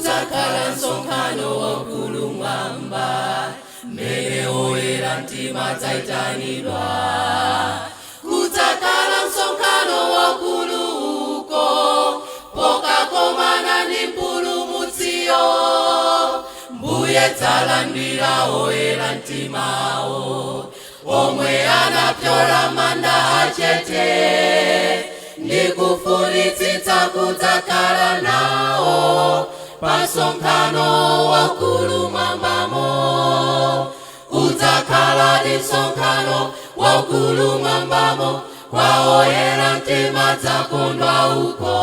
Kudzakhala msonkhano waukulu mwamba, mmene oyera mtima adzaitanidwa. Kudzakhala msonkhano waukulu uko, pokakomana ndi mpulumutsiyo. Mbuye dzalandira oyera mtimawo, omwe anapyola manda achete, ndi kufunitsitsa kudzakhala nawo pa msonkhano waukulu mwambamo. Udzakhala ndi msonkhano waukulu mwambamo, kwa oyera mtima dzakondwa uko.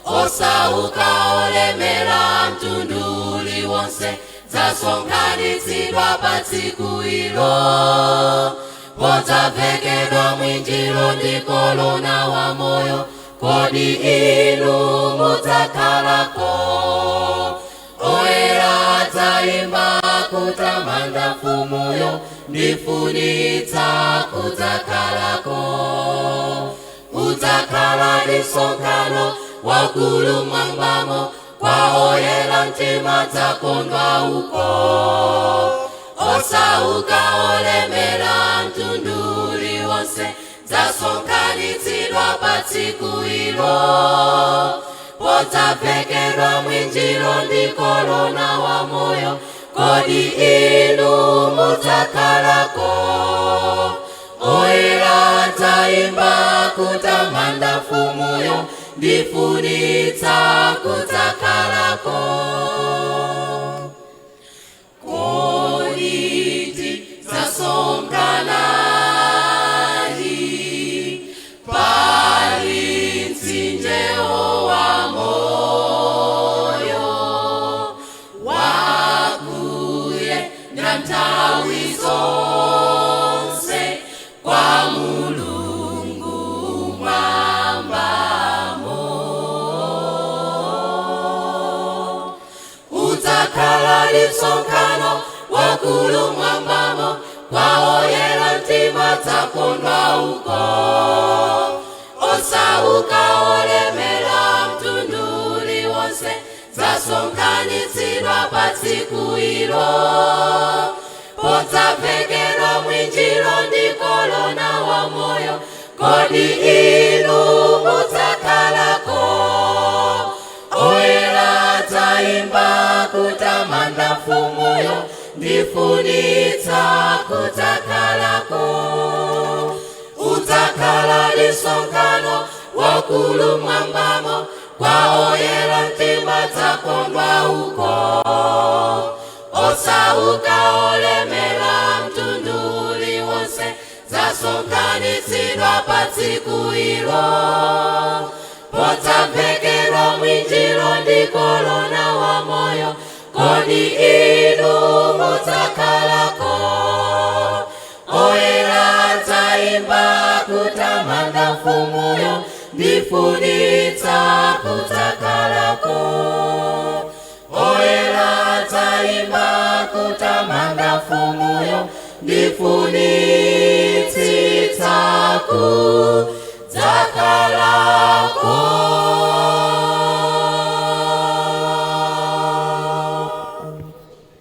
Osauka olemera mtundu uliwonse dzasonkhanitsidwa pa tsiku ilo. Podzavekedwa mwinjiro ndi korona wa moyo, kodi inu mudzakhalako? Oyera adzayimba kutamanda mfumuyo, ndifunitsa kudzakhalako. Udzakhala ndi msonkhano waukulu mwambamo, kwa oyera mtima dzakondwa uko. Osauka olemera mtundu uliwonse dzasonkhanitsidwa pa tsiku ilo. Podzavekedwa mwinjiro ndi korona wa moyo, kodi inu mudzakhalako? Oyera adzayimba kutamanda mfumuyo, ndifunitsa kudzakhalako. Kodi tidzasonkhanadi pali mtsinje wa moyo, wakuyenda nthawi zonse kwa Mulungu mwambamo. Udzakhala ndi msonkhano waukulu mwambamo, kwa oyera mtima dzakondwa uko. Osauka olemera mtundu uliwonse dzasonkhanitsidwa pa tsiku ilo. Podzavekedwa mwinjiro ndi korona wa moyo, kodi inu mudzakhalako? Oyera adzayimba kutamanda mfumuyo, ndifunitsa kudzakhalako. Udzakhala ndi msonkhano waukulu mwambamo, kwa oyera mtima dzakondwa uko. Osauka olemera mtundu uliwonse dzasonkhanitsidwa pa tsiku ilo. Podzavekedwa mwinjiro ndi korona wa moyo, kodi inu mudzakhalako? Oyera adzayimba kutamanda mfumuyo, ndifunitsa kudzakhalako. Oyera adzayimba kutamanda mfumuyo, ndifunitsitsa kudzakhalako.